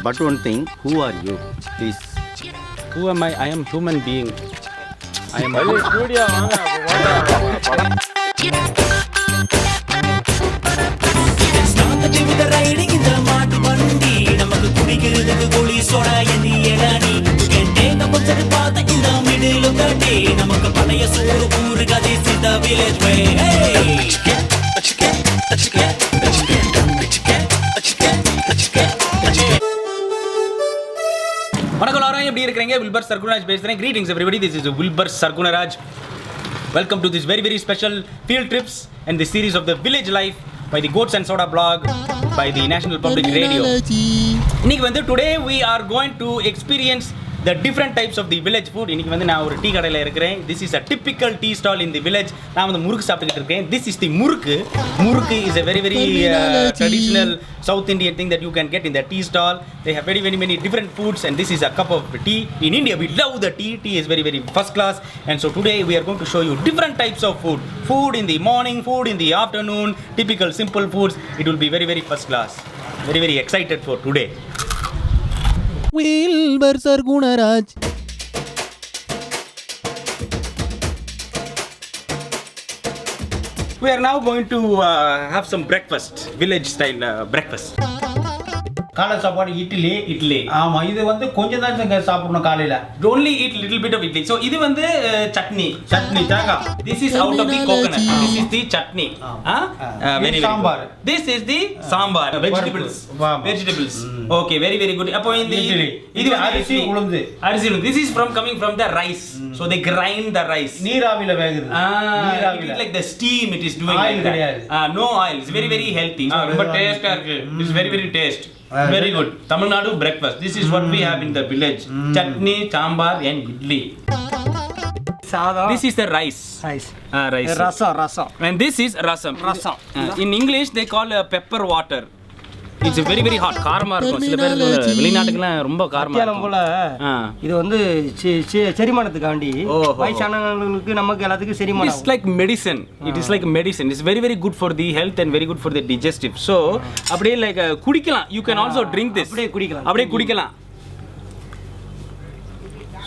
But one thing, who are you? Please. Who am I? I am human being. I am a studio. Riding in the mud bandi, நமக்கு குடிக்கிறதுக்கு கோலி soda எண்ணி எடானி கேட்டேங்க பச்சது பார்த்த இந்த middle of the day நமக்கு பழைய சோறு ஊரு கதை சித்த village way வணக்கம் எல்லாரும் எப்படி இருக்கீங்க? வில்பர் சர்குணராஜ் பேசுறேன். Greetings everybody. This is Wilbur Sargunaraj. Welcome to this very special field trips and the series of the village life by the Goats and Soda blog by the National Public Radio. இன்னைக்கு வந்து today we are going to experience the different types of the village food. இன்னைக்கு வந்து நான் ஒரு tea கடையில் இருக்கிறேன். This is a typical tea stall in the village. நான் வந்து முறுக்கு சாப்பிட்டுக்கிட்டு இருக்கேன். This is the முறுக்கு. முறுக்கு is a very traditional South Indian thing that you can get in the tea stall. They have very many different foods and this is a cup of tea. In India we love the tea. Tea is very first class. And so today we are going to show you different types of food. Food in the morning, food in the afternoon, typical simple foods. It will be very first class. Very excited for today. Wilbur Sargunaraj. We are now going to have some breakfast, village style breakfast. காலை சாப்பாடு இட்லி ஆமா இது வந்து கொஞ்சம் தான் சாப்பிடணும் காலையில Only eat little bit of idli. So இது வந்து chutney தேங்காய். This is out of the coconut. This is the chutney. Very sambar. This is the sambar. Vegetables. Okay, very good. அப்போ இந்த இது அரிசி உளுந்து. This is coming from the rice. So they grind the rice. நீராவில வேகுது. It is like the steam it is doing. Oil கிடையாது. No oil. It's very healthy. ரொம்ப டேஸ்டா இருக்கு. It's very taste. Very good. Tamil Nadu breakfast. This is what we have in the village. Chutney, sambar and idli. This is the rice. Rice. Rasam. And this is rasam. In English they call pepper water. It's very hot. காரமா இருக்கும். சில பேர் வெளிநாட்டுக்குலாம் ரொம்ப காரமா இருக்கும். போல இது வந்து செரிமானத்துக்காண்டி வயசானவங்களுக்கு நமக்கு எல்லாத்துக்கும் செரிமானம். It's like medicine. It is like medicine. It's very good for the health and very good for the digestive. So அப்படியே like குடிக்கலாம். You can also drink this. அப்படியே குடிக்கலாம்.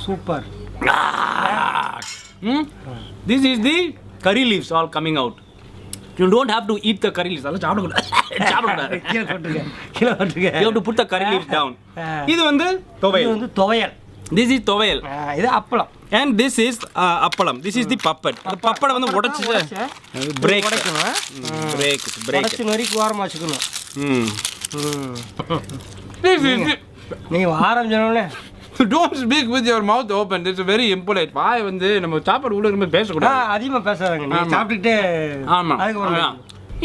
Super. This is the curry leaves all coming out. You don't have to eat the curry leaves. அதெல்லாம் சாப்பிடக்கூடாது. கீழ போட்டுங்க. You have to put the curry leaves down. இது வந்து துவையல். This is துவையல். இது அப்பளம். And this is appalam. This is the pappad. அந்த பப்பட வந்து உடைச்சு break. உடைச்சு நறுக்கி ஓரமா வச்சுக்கணும். நீ ஆரம்பிச்சனே Don't speak with your mouth open. It's very impolite. வாய் வந்து நம்ம சாப்பாடு உள்ள இருந்து பேச கூடாது. அதிகமா பேசாதீங்க. நீ சாப்பிட்டுட்டே ஆமா.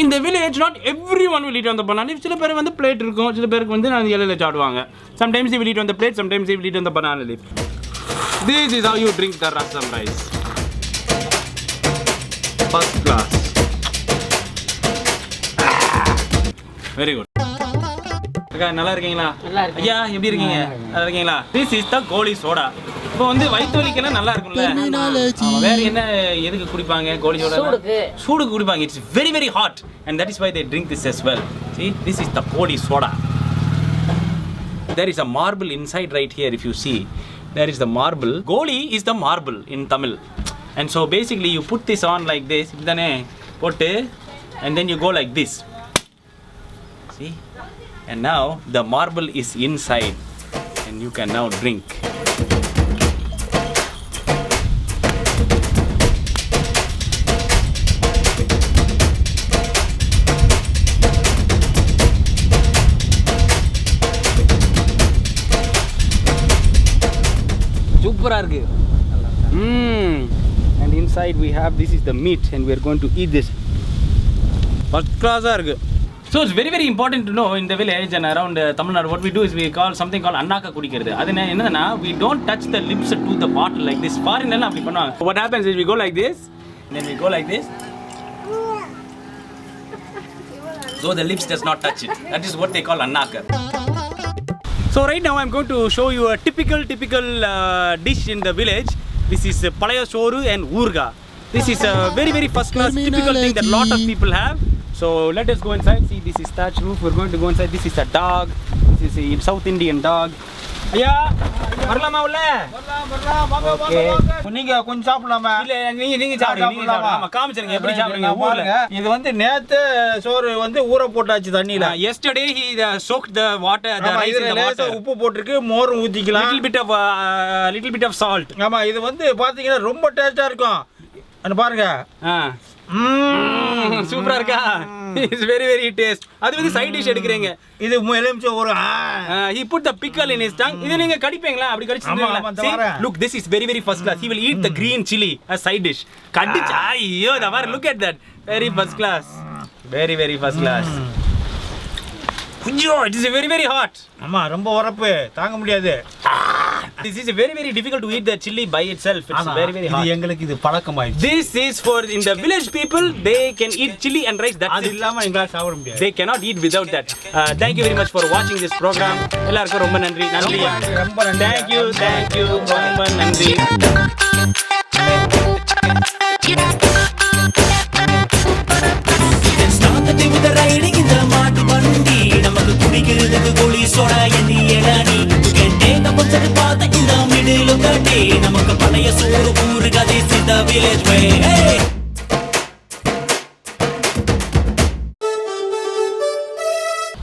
In the village not everyone will eat on the banana. சில பேர் வந்து பிளேட் இருக்கும். சில பேருக்கு வந்து நான் இலையில சாப்பிடுவாங்க. Sometimes they will eat on the plate, sometimes they will eat on the banana leaf. This is how you drink the rasam rice. First class. Very good. நல்லா இருக்கீங்களா? ஐயா எப்படி இருக்கீங்க? நல்லா இருக்கீங்களா? This is the Kohli soda. இப்போ வந்து வயித்து வலிக்கெல்லாம் நல்லா இருக்கும்ல? வேற என்ன எதுக்கு குடிப்பாங்க கோலி சோடா? சூடுக்கு குடிப்பாங்க. It's very hot and that is why they drink this as well. See, this is the Kohli soda. There is a marble inside right here if you see. There is the marble. Goli is the marble in Tamil. And so basically you put this on like this. இப்படிதானே போட்டு and then you go like this. See? And now the marble is inside and you can now drink. சூப்பரா இருக்கு. And inside we have this is the meat and we are going to eat this. First class ஆ இருக்கு. So it's very important to know in the village and around Tamil Nadu what we do is we call something called annaka kudikiradhu. அது என்னன்னா we don't touch the lips to the bottle like this. Foreign எல்லாம் அப்படி பண்ணுவாங்க. What happens is we go like this and then we go like this. So the lips does not touch it. That is what they call annaka. So right now I'm going to show you a typical dish in the village. This is palaya soru and urga. This is a very first class typical thing that lot of people have. So let us go inside. See, this is thatch roof. We're going to go inside. This is a dog. This is a South Indian dog. ஐயா வரலாமா உள்ள? Okay. நீங்க கொஞ்சம் சாப்பிடலாமா? இல்ல நீங்க சாப்பிடுங்க. ஆமா காமிச்சறீங்க எப்படி சாப்பிடுங்க ஊர்ல. இது வந்து நேத்து சோறு வந்து ஊற போட்டாச்சு தண்ணில. Yesterday he soaked the water, the rice in the water. உப்பு போட்டுருக்கு, மோர் ஊத்திக்கலாம். little bit of salt. ஆமா இது வந்து பாத்தீங்கன்னா ரொம்ப டேஸ்டா இருக்கும். அங்க பாருங்க. சூப்பரா இருக்கா? It's very very taste. அது வந்து சைடு டிஷ் எடுக்கறீங்க. இது எலுமிச்சை ஒரு he put the pickle in his tongue. இத நீங்க கடிப்பீங்களா? அப்படி கடிச்சீங்களா? Look, this is very very first class. He will eat the green chili as side dish. கடிச்சா ஐயோ da var, look at that. Very first class. Very very first class. ஐயோ, it is very very hot. ஆமா ரொம்ப உரப்பு தாங்க முடியாது. This is very very difficult to eat the chili by itself. It's very very hot. இது எங்களுக்கு இது பழக்கமாயிடுச்சு. This is for in the village people, they can eat chili and rice. That's அது it. இல்லாம எங்களால சாப்பிட முடியாது. They cannot eat without that. Thank you very much for watching this program. எல்லாருக்கும் ரொம்ப நன்றி. ரொம்ப நன்றி. Thank you ரொம்ப நன்றி. Start the day with the riding in the மாட்டு வண்டி நமக்கு குடிக்கிறதுக்கு கோலி சோடா எண்ணி எடாடி கேட்டேங்க பச்சது பார்த்த இந்த மிடில் ஆஃப் தி டே நமக்கு பழைய சோறு ஊரு கதை சித வில்லேஜ் வே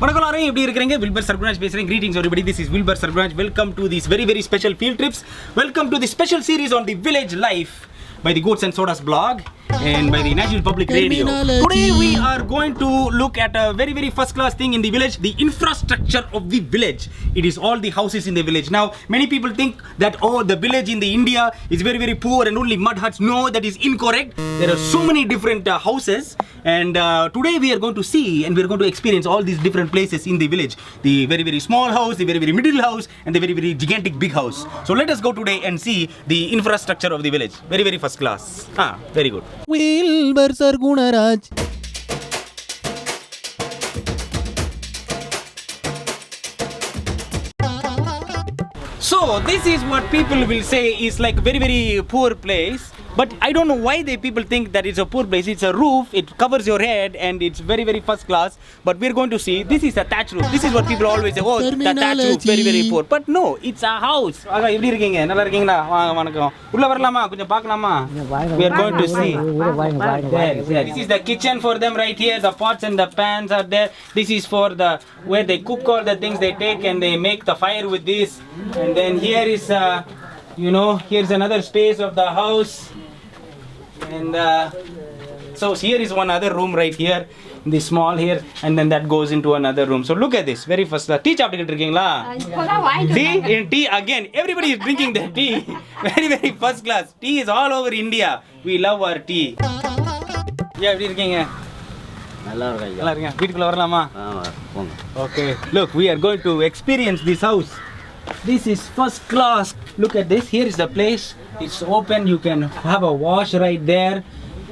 வணக்கம் எல்லாரும், எப்படி இருக்கீங்க? Wilbur Sargunaraj பேசுறேன். Greetings everybody. This is Wilbur Sargunaraj. Welcome to these very very special field trips. Welcome to the special series on the village life by the Goats and Sodas blog and by the National Public Radio. Today we are going to look at a very very first class thing in the village, the infrastructure of the village. It is all the houses in the village. Now many people think that the village in the India is very very poor and only mud huts. No, that is incorrect. There are so many different houses, and today we are going to see and we are going to experience all these different places in the village. The very very small house, the very very middle house, and the very very gigantic big house. So let us go today and see the infrastructure of the village. Very very first class. Very good. Wilbur Sargunaraj. So this is what people will say is like very very poor place. But I don't know why people think that it's a poor place. It's a roof, it covers your head, and it's very very first class. But we're going to see, this is a thatch roof. This is what people always say, oh, the thatch roof, very very poor. But no, it's a house. Aga, எப்படி இருக்கீங்க? நல்லா இருக்கீங்களா? வாங்க வணக்கம். உள்ள வரலாமா? கொஞ்சம் பார்க்கலாமா? We are going to see. This is the kitchen for them right here. The pots and the pans are there. This is for the where they cook all the things they take and they make the fire with this. And then here is here's another space of the house. And so here is one other room right here, the small here, and then that goes into another room. So look at this, very first tea சாப்பிட்டுக்கிட்டு இருக்கீங்களா? Tea in tea again. Everybody is drinking their tea. Very very first class. Tea is all over India. We love our tea. எப்படி இருக்கீங்க? நல்லா இருக்கா? நல்லா இருக்கீங்க. வீட்டுக்குள்ள வரலாமா? போங்க. Okay. Look, we are going to experience this house. This is first class. Look at this. Here is the place. It's open. You can have a wash right there.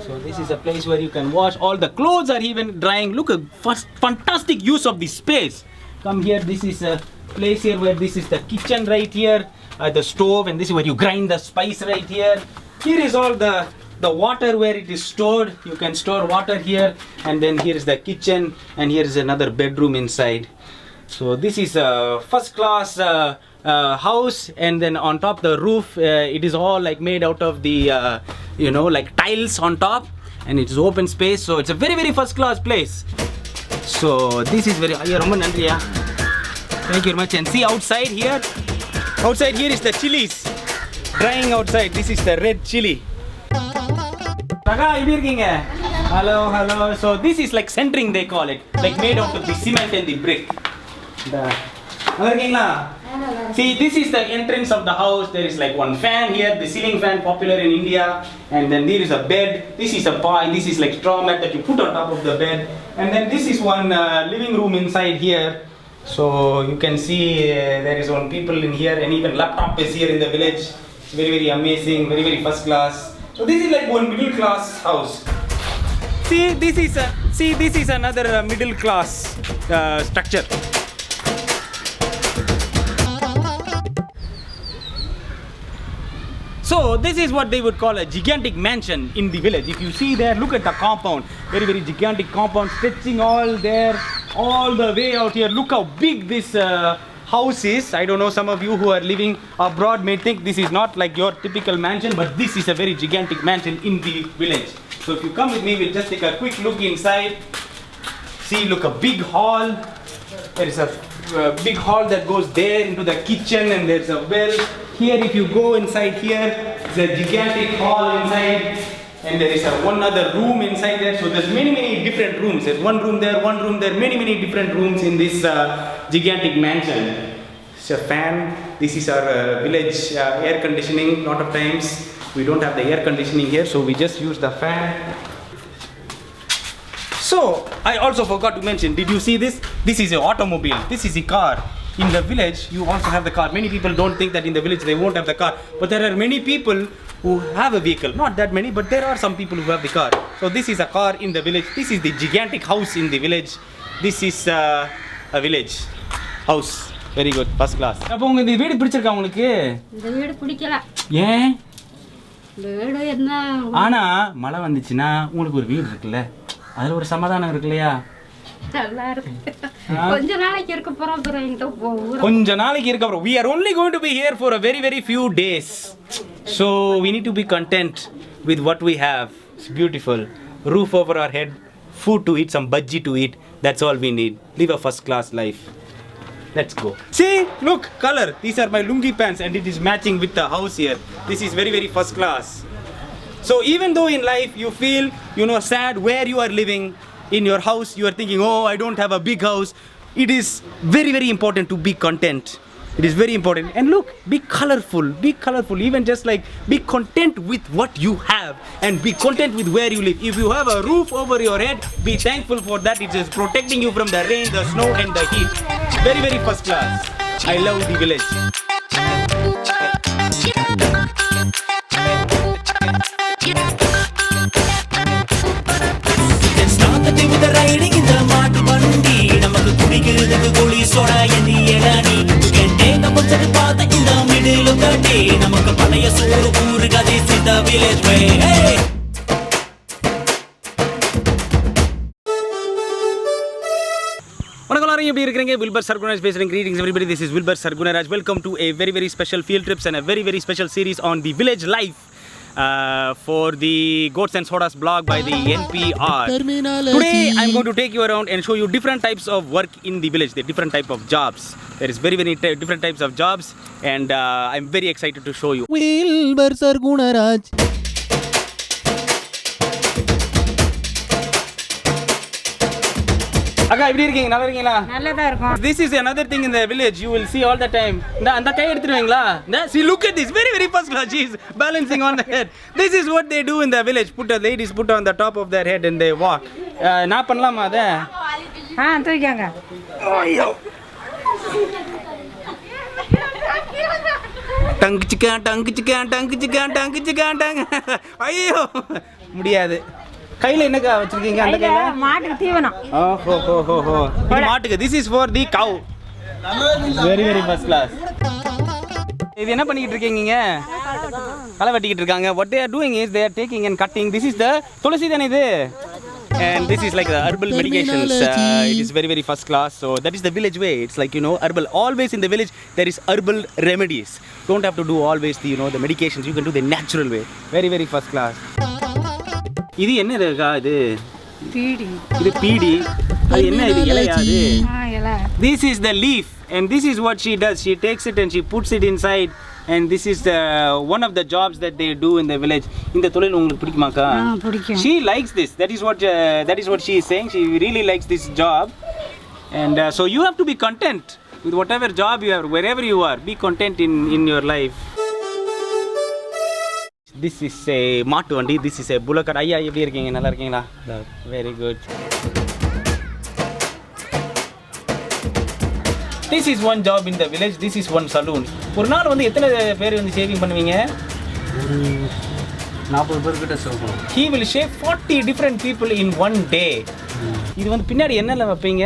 So this is a place where you can wash. All the clothes are even drying. Look at fantastic use of this space. Come here. This is a place here where this is the kitchen right here. The stove, and this is where you grind the spice right here. Here is all the water where it is stored. You can store water here, and then here is the kitchen, and here is another bedroom inside. So this is a first class house, and then on top the roof it is all like made out of the like tiles on top, and it's open space, so it's a very very first class place. So this is very romba nandriya, thank you very much. And see outside here is the chilies drying outside. This is the red chili. Raga, எப்படி இருக்கீங்க? Hello. So this is like centering, they call it, like made out of the cement and the brick. See, this is the entrance of the house. There is like one fan here, the ceiling fan, popular in India, and then there is a bed. This is a pie. This is like straw mat that you put on top of the bed, and then this is one living room inside here. So you can see there is one people in here, and even laptop is here in the village. It's very very amazing, very very first class. So this is like one middle class house. See, this is another middle class structure. So this is what they would call a gigantic mansion in the village. If you see there, look at the compound. Very, very gigantic compound stretching all there, all the way out here. Look how big this house is. I don't know, some of you who are living abroad may think this is not like your typical mansion, but this is a very gigantic mansion in the village. So if you come with me, we'll just take a quick look inside. See, look, a big hall. There is a big hall that goes there into the kitchen, and there's a well. Here, if you go inside here, it's a gigantic hall inside, and there is one other room inside there. So there's many, many different rooms. There's one room there, many, many different rooms in this gigantic mansion. It's a fan. This is our village air conditioning. A lot of times we don't have the air conditioning here, so we just use the fan. So, I also forgot to mention, did you see this? This is an automobile. This is a car. In the village, you also have the car. Many people don't think that in the village they won't have the car. But there are many people who have a vehicle. Not that many, but there are some people who have the car. So this is a car in the village. This is the gigantic house in the village. This is a village house. Very good, first class. அப்போ உங்க இந்த வீடு பிடிச்சிருக்கா உங்களுக்கு? இந்த வீடு பிடிக்கல. ஏன்? இந்த வீடு என்ன? ஆனா மழை வந்துச்சுன்னா உங்களுக்கு ஒரு வீடு இருக்குல்ல? அதுல ஒரு சமாதானம் இருக்கு இல்லையா? நல்லா இருக்கு. கொஞ்ச நாளைக்கு இருக்க போறோம் அப்புறம் இங்க போறோம். கொஞ்ச நாளைக்கு இருக்க போறோம். We are only going to be here for a very, very few days. So we need to be content with what we have. It's beautiful. Roof over our head, food to eat, some bhaji to eat. That's all we need. Live a first class life. Let's go. See, look, color. These are my lungi pants and it is matching with the house here. This is very, very first class. So even though in life you feel, sad where you are living, in your house you are thinking, oh, I don't have a big house. It is very, very important to be content. It is very important. And look, be colorful, even just like be content with what you have and be content with where you live. If you have a roof over your head, be thankful for that. It is protecting you from the rain, the snow and the heat. Very, very first class. I love the village. with the riding in the மாட்டு வண்டி நமக்கு குடிக்கிறதுக்கு கோலி soda எண்ணி எடானி you can take a bunch of பாத்த இந்த middle of the day நமக்கு பழைய சோறு ஊறுகாய் this is the village way hey வணக்கம் எல்லாரும் எப்படி இருக்கீங்க Wilbur Sargunaraj பேசுறேன் greetings everybody this is Wilbur Sargunaraj welcome to a very very special field trips and a very very special series on the village life for the Goats and Sodas blog by the NPR. Today I'm going to take you around and show you different types of work in the village, the different type of jobs. There is very different types of jobs and I'm very excited to show you. Wilbur Sargunaraj. அக்கா எப்படி இருக்கீங்க நல்லா இருக்கீங்களா நல்லதா இருக்கும் This is another thing in the village you will see all the time. அந்த கை எடுத்துருவீங்களா see look at this very very first class she is balancing on the head. This is what they do in the village. Ladies put on the top of their head and they walk. நான் பண்ணலாமா அத தூக்கிங்க ஐயோ டங்கு chicken ஐயோ முடியாது கையில என்னக்கா வச்சிருக்கீங்க அந்த கையில மாட்டுக்கு தீவனம் ஓஹோ இது மாட்டுக்கு this is for the cow very very first class இது என்ன பண்ணிட்டு இருக்கீங்க களை வெட்டிக்கிட்டு இருக்காங்க what they are doing is they are taking and cutting this is the துளசி தானே இது and this is like the herbal medications it is very very first class so that is the village way it's like herbal always in the village there is herbal remedies don't have to do always the the medications you can do the natural way very very first class இது என்னதுக்கா இது PT இது PT அது என்ன இது இலையா இது இலை this is the leaf and this is what she does she takes it and she puts it inside and this is the one of the jobs that they do in the village இந்த தொழில் உங்களுக்கு பிடிக்குமாக்கா பிடிக்கும் she likes this that is what she is saying she really likes this job and so you have to be content with whatever job you have wherever you are be content in your life this is a மாட்டு வண்டி this is a bullock cart ஐயா எப்படி இருக்கீங்க நல்லா இருக்கீங்களா very good this is one job in the village this is one saloon ஒரு நாள் வந்து எத்தனை பேர் வந்து ஷேவிங் பண்ணுவீங்க 40 பேர் கிட்ட save he will shave 40 different people in one day இது வந்து பின்னாடி என்னெல்லாம் வைப்பீங்க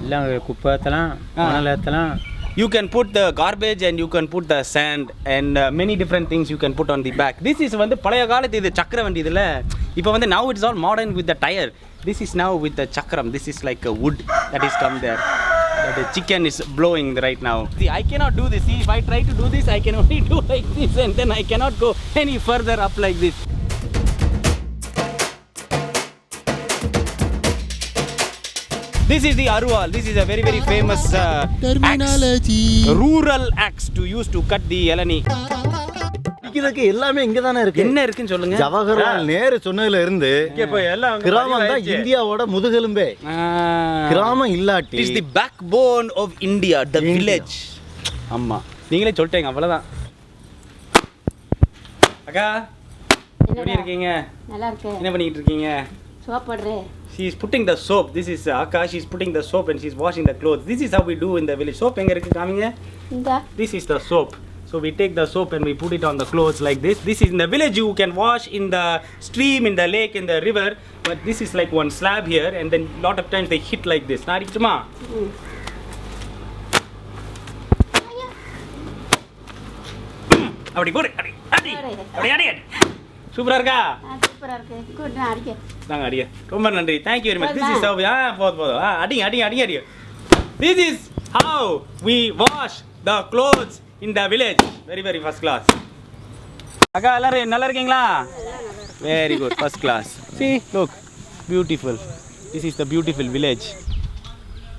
எல்லாம் குப்பை ஏற்றலாம் மணல் ஏற்றலாம் You can put the garbage and you can put the sand and many different things you can put on the back. This is வந்து பழைய காலத்து இது சக்கர வண்டி இதில் இப்போ வந்து now it's all modern with the tire. This is now with the chakram. This is like a wood that is come there. The chicken is blowing right now. See, I cannot do this. See, if I try to do this, I can only do like this and then I cannot go any further up like this. This is the Arwal. This is a very very famous terminology. Rural axe to use to cut the elani. இதுக்கு எல்லாமே இங்க தானே இருக்கு. என்ன இருக்குன்னு சொல்லுங்க. ஜவஹர்லால் நேரு சொன்னதுல இருந்து கிராமம் தான் இந்தியாவோட முதுகெலும்பே. கிராமம் இல்லாட்டி It is the backbone of India, the village. ஆமா. நீங்களே சொல்லிட்டீங்க அவ்வளவுதான். அக்கா எப்படி இருக்கீங்க? நல்லா இருக்கு. என்ன பண்ணிட்டு இருக்கீங்க? Soap போடுறே. She is putting the soap. This is Akka. She is putting the soap and she is washing the clothes. This is how we do in the village. Soap எங்க இருக்கு காமிங்க. இந்த This is the soap. So we take the soap and we put it on the clothes like this. This is in the village you can wash in the stream, in the lake, in the river. But this is like one slab here and then lot of times they hit like this. நான் அடிக்கட்டுமா? அப்படி போடு. அடி. அடி. அடி அடி. சூப்பரா இருக்கா? சூப்பரா இருக்கு. குட் நான் அடிக்க. நாங்க அடிய. ரொம்ப நன்றி. Thank you very much. This is how போதும். அடி அடி அடி அடி. This is how we wash the clothes in the village. Very very first class. அக்கா எல்லாரும் நல்லா இருக்கீங்களா? Very good, first class. See, look, beautiful. This is the beautiful village.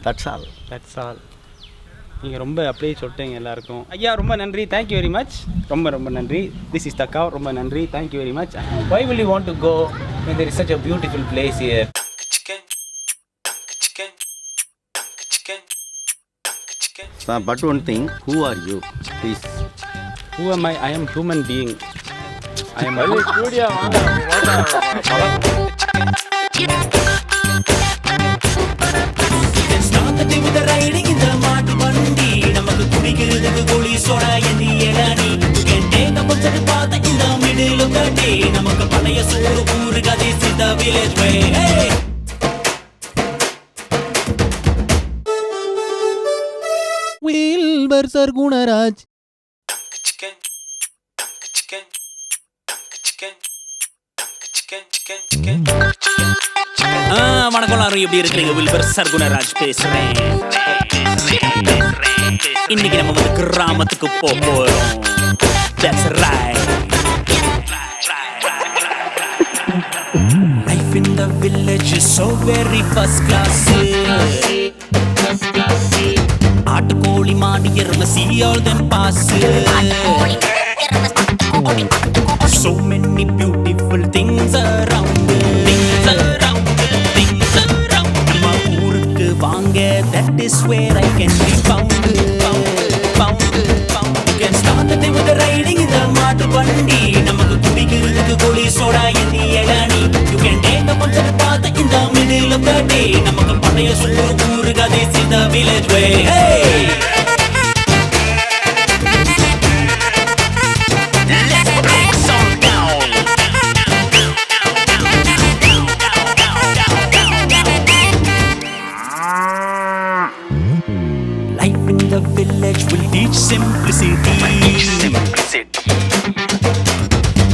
That's all. That's all. நீங்க ரொம்ப அப்படியே சொல்லிட்டீங்க எல்லாருக்கும். ஐயா ரொம்ப நன்றி. Thank you very much. ரொம்ப ரொம்ப நன்றி. This is the cow. ரொம்ப நன்றி. Thank you very much. Why will you want to go when there is such a beautiful place here? But one thing, who are you? Please. Who am I? I am human being. I am Start the day with the riding in the மாட்டு வண்டி நமக்கு குடிக்கிறதுக்கு கோழி soda எண்ணி எடானி கேட்டேங்க பச்சது பார்த்த இந்த middle of the டே நமக்கு பழைய சோறு ஊரு கதை சித்த வில்லேஜ் வே Wilbur Sargunaraj. வணக்கம் எல்லாரும் எப்படி இருக்கிறீங்க வில்பர் சர்குணராஜ் பேசுறேன் இன்னைக்கு நம்ம வந்து கிராமத்துக்கு போறோம் That's right Life in the village is so very first class ஆட்டுக்கோழி மாடி எருமை see all them pass So many beautiful things around நம்ம ஊருக்கு வாங்க that is where I can be found You can start the day with the riding in the மாட்டு வண்டி நமக்கு குடிக்கிறதுக்கு கோழி சோடா எண்ணி எடானி You can take a bunch of path in the middle of the day நமக்கு பழைய சோறு ஊரு கதை see the village way Hey Life in the village will teach simplicity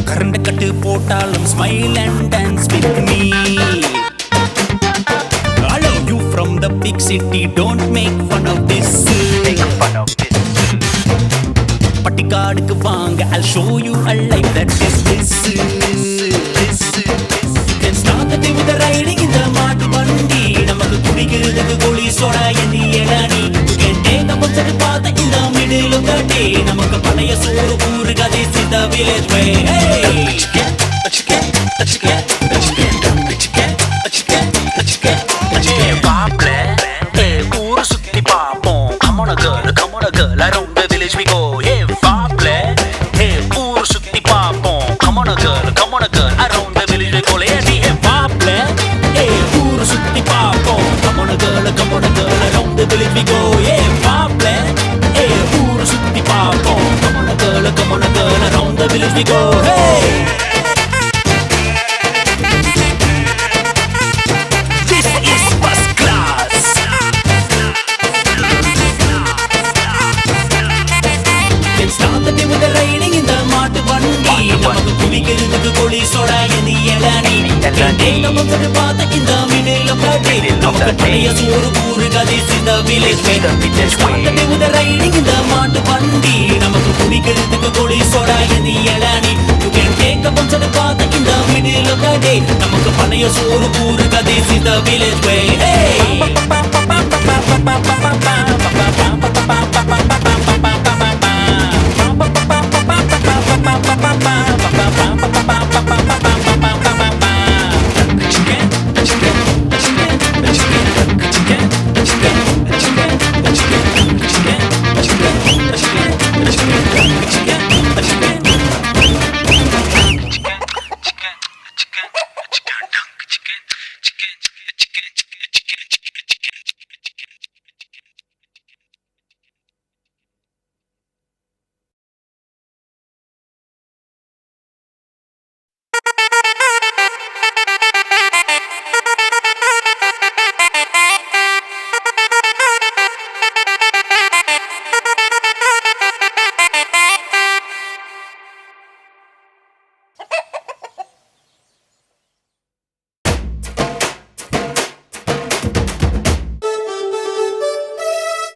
கரண்ட கட்டு போட்டாலும் smile and dance with me Allow you from the big city don't make fun of this பட்டிக்காடுக்கு வாங்க I'll show you a life that is this You can start the day with the riding in the மாட்டு வண்டி நமக்கு குடிக்கிறதுக்கு கோழி soda எண்ணி எடானி You can take a bunch of path in the middle of the day நமக்கு பழைய சோறு ஊரு கதை see the village way Hey ஊரு சுத்தி பாப்போம் Come on a girl around the village we go Hey வாப்ல Hey ஊரு சுத்தி பாப்போம் Come on a girl around the village we go Hey வாப்ல Hey ஊரு சுத்தி பாப்போம் Come on a girl around the village we go Hey வாப்ல Hey ஊரு சுத்தி பாப்போம் Come on a girl around the village we go Hey This is first class நம்ம சரி பார்த்த இந்த மிடில் ஆஃப் த டே நமக்கு பழைய சோறு ஊரு கதை இந்த village way start with the riding இந்த மாட்டு வண்டி நமக்கு குடிக்கிறதுக்கு கோழி சோடா எதி இளநீ யூ கேன் டேக் அப் சரி பார்த்த இந்த மிடில் ஆஃப் த டே நமக்கு பழைய சோறு ஊரு கதை இந்த வில்லேஜ் வே ஹே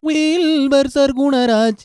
Wilbur Sargunaraj